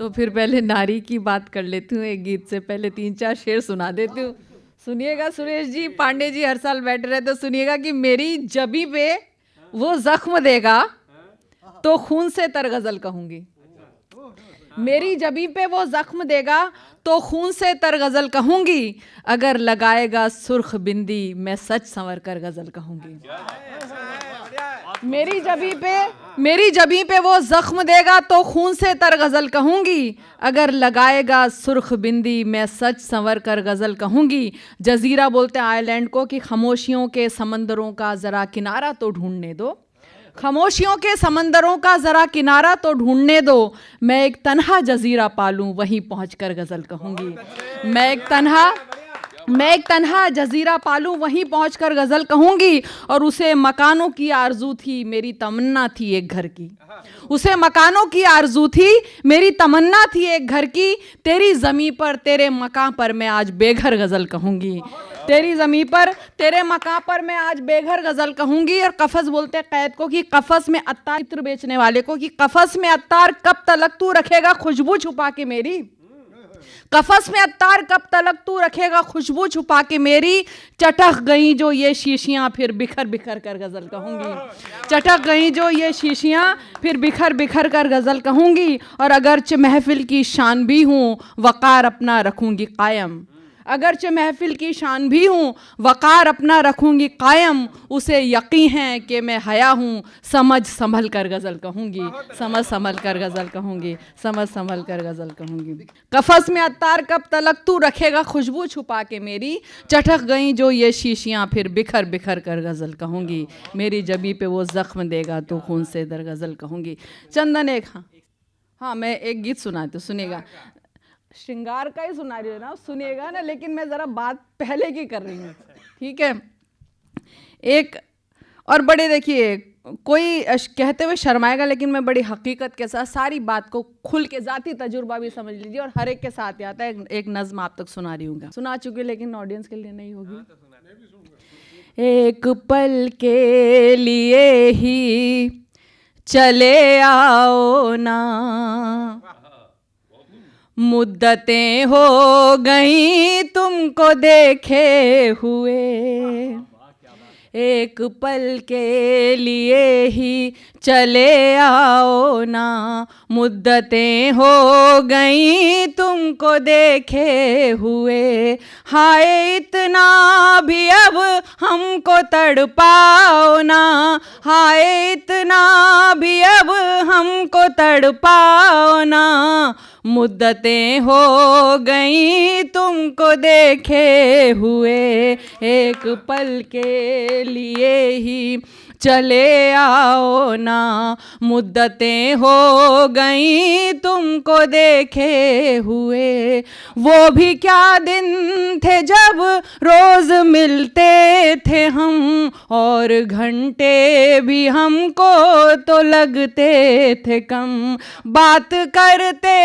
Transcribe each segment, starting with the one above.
तो फिर पहले नारी की बात कर लेती हूँ, एक गीत से पहले 3-4 शेर सुना देती हूँ। सुनिएगा सुरेश जी, पांडे जी हर साल बैठ रहे तो सुनिएगा कि मेरी जबी पे वो जख्म देगा तो खून से तर गजल कहूंगी। मेरी जबी पे वो जख्म देगा तो खून से तर गजल कहूंगी, अगर लगाएगा सुर्ख बिंदी मैं सच संवर कर गजल कहूंगी। मेरी जबी पे वो जख्म देगा तो खून से तर गजल कहूंगी, अगर लगाएगा सुर्ख बिंदी मैं सच संवर कर गजल कहूंगी। जजीरा बोलते हैं आइलैंड को कि खामोशियों के समंदरों का जरा किनारा तो ढूंढने दो, खामोशियों के समंदरों का जरा किनारा तो ढूंढने दो, मैं एक तन्हा जजीरा पालूं वहीं पहुंचकर गजल कहूंगी। मैं एक तन्हा जजीरा पालूं वहीं पहुंचकर गजल कहूंगी। और उसे मकानों की आरजू थी मेरी तमन्ना थी एक घर की, उसे मकानों की आरजू थी मेरी तमन्ना थी एक घर की, तेरी ज़मीं पर तेरे मकान पर मैं आज बेघर गजल कहूंगी। तेरी ज़मीं पर तेरे मकान पर मैं आज बेघर गजल कहूंगी। और कफस बोलते कैद को कि कफस में अत्तार, इत्र बेचने वाले को कि कफस में अत्तार कब तलक तू रखेगा खुशबू छुपा के मेरी, कफस में अत्तार कब तलक तू रखेगा खुशबू छुपा के मेरी, चटक गई जो ये शीशियां फिर बिखर बिखर कर गजल कहूंगी। चटक गई जो ये शीशियां फिर बिखर बिखर कर गजल कहूंगी। और अगरचे महफिल की शान भी हूँ वक़ार अपना रखूंगी कायम, अगरचे महफिल की शान भी हूँ वक़ार अपना रखूंगी कायम, उसे यकीन है कि मैं हया हूँ समझ संभल कर गजल कहूंगी, समझ संभल कर गजल कहूंगी, समझ संभल कर गजल कहूंगी। कफस में अत्तार कब तलक तू रखेगा खुशबू छुपा के मेरी, चटक गई जो ये शीशियां फिर बिखर बिखर कर गजल कहूंगी, मेरी जबी पे वो जख्म देगा तो खून से दर गजल कहूंगी। चंदन एक हाँ मैं एक गीत सुनाती हूँ, सुनिएगा। श्रृंगार का ही सुना रही हो ना, सुनिएगा ना, लेकिन मैं ज़रा बात पहले की कर रही हूँ, ठीक है। एक और बड़े देखिए, कोई कहते हुए शर्माएगा लेकिन मैं बड़ी हकीकत के साथ सारी बात को खुल के ज़ाती तजुर्बा भी समझ लीजिए और हर एक के साथ ही आता है। एक नज़्म आप तक सुना रही हूँ, सुना चुकी लेकिन ऑडियंस के लिए नहीं होगी। एक पल के लिए ही चले आओ ना, मुद्दतें हो गई तुमको देखे हुए, एक पल के लिए ही चले आओ ना, मुद्दतें हो गई तुमको देखे हुए, हाय इतना भी अब हमको तड़पाओ ना, हाय इतना भी अब हमको तड़पाओ ना, मुद्दतें हो गई तुमको देखे हुए, एक पल के लिए ही चले आओ ना, मुद्दतें हो गई तुमको देखे हुए। वो भी क्या दिन थे जब रोज़ मिलते थे हम, और घंटे भी हमको तो लगते थे कम, बात करते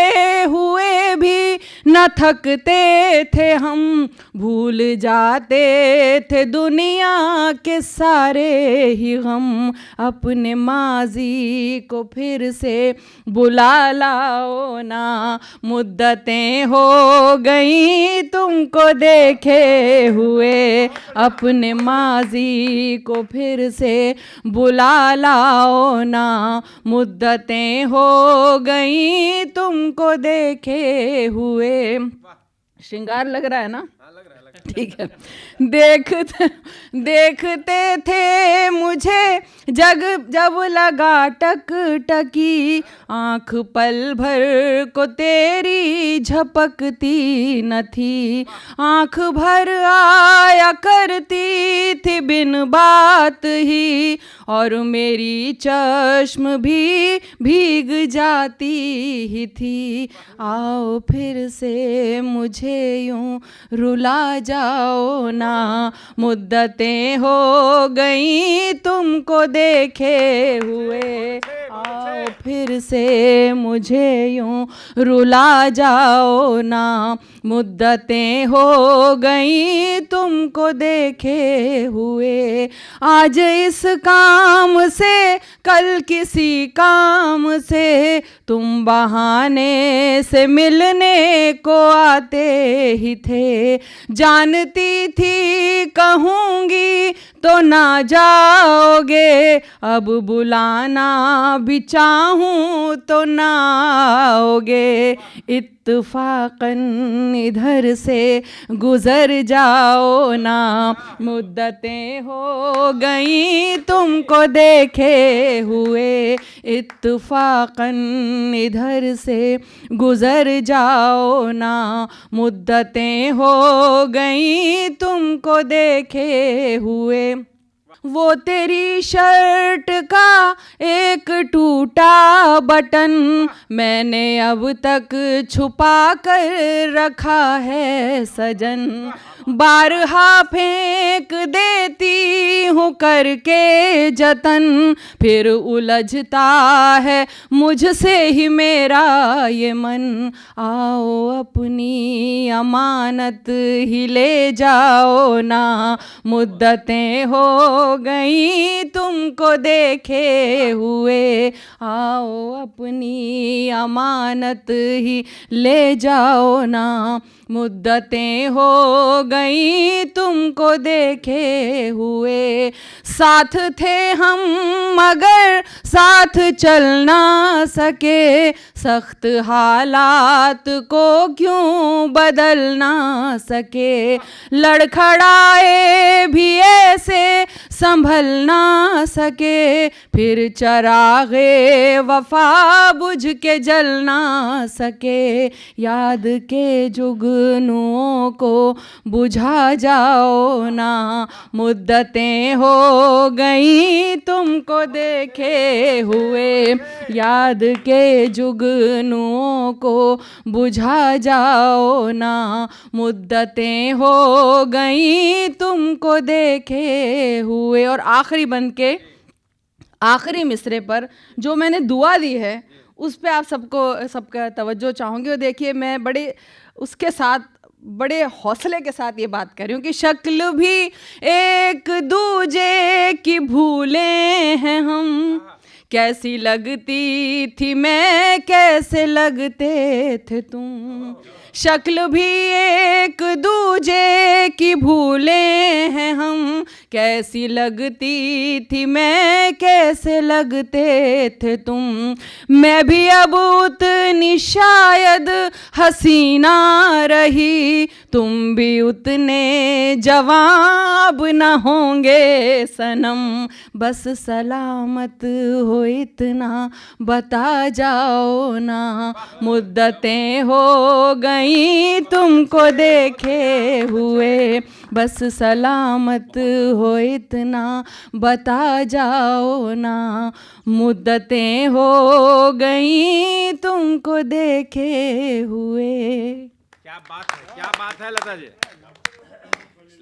हुए भी न थकते थे हम, भूल जाते थे दुनिया के सारे ही गम, अपने माजी को फिर से बुला लाओ ना, मुद्दतें हो गई तुमको देखे हुए, अपने माजी को फिर से बुला लाओ ना, मुद्दतें हो गई तुमको देखे हुए। श्रृंगार लग रहा है ना? ठीक है। देखते थे मुझे जग जब लगा टक टकी, आँख पल भर को तेरी झपकती न थी, आँख भर आया करती थी बिन बात ही, और मेरी चश्म भी भीग जाती ही थी, आओ फिर से मुझे यूं रुला जाओ ना, मुद्दतें हो गई तुमको देखे हुए, आओ फिर से मुझे यूं रुला जाओ ना, मुद्दतें हो गई तुमको देखे हुए, आज इस काम से कल किसी काम से, तुम बहाने से मिलने को आते ही थे। जानती थी कहूँगी तो ना जाओगे, अब बुलाना भी चाहूँ तो ना आओगे। इत्तफाकन इधर से गुजर जाओ ना, मुद्दतें हो गई तुमको देखे हुए। इत्तफाकन इधर से गुजर जाओ ना, मुद्दतें हो गई तुमको देखे हुए। वो तेरी शर्ट का एक टूटा बटन मैंने अब तक छुपा कर रखा है सजन, बारहा फेंक देती हूँ करके जतन, फिर उलझता है मुझसे ही मेरा ये मन। आओ अपनी अमानत ही ले जाओ ना, मुद्दतें हो गई तुमको देखे हुए। आओ अपनी अमानत ही ले जाओ ना, मुद्दतें हो गई तुमको देखे हुए। साथ थे हम मगर साथ चल ना सके, सख्त हालात को क्यों बदल ना सके। लड़खड़ाए भी ऐसे संभल ना सके, फिर चरागे वफा बुझ के जल ना सके। याद के जुगनुओं को बुझा जाओ ना, मुद्दतें हो गई तुमको देखे हुए। याद के जुगनुओं को बुझा जाओ ना, मुद्दतें हो गई तुमको देखे हुए। और आखिरी बंद के आखिरी मिसरे पर जो मैंने दुआ दी है उस पे आप सबका तवज्जो चाहूँगी। और देखिए मैं बड़े उसके साथ बड़े हौसले के साथ ये बात कर रही हूँ कि शक्ल भी एक दूजे की भूले हैं हम, कैसी लगती थी मैं कैसे लगते थे तुम। शक्ल भी एक दूजे की भूले हैं हम, कैसी लगती थी मैं कैसे लगते थे तुम। मैं भी अब उतनी शायद हसीना रही, तुम भी उतने जवाब न होंगे सनम। बस सलामत हो इतना बता जाओ ना, मुद्दतें हो गई तुमको देखे हुए। बस सलामत हो इतना बता जाओ ना, मुद्दतें हो गई तुमको देखे हुए। क्या बात है लता जी।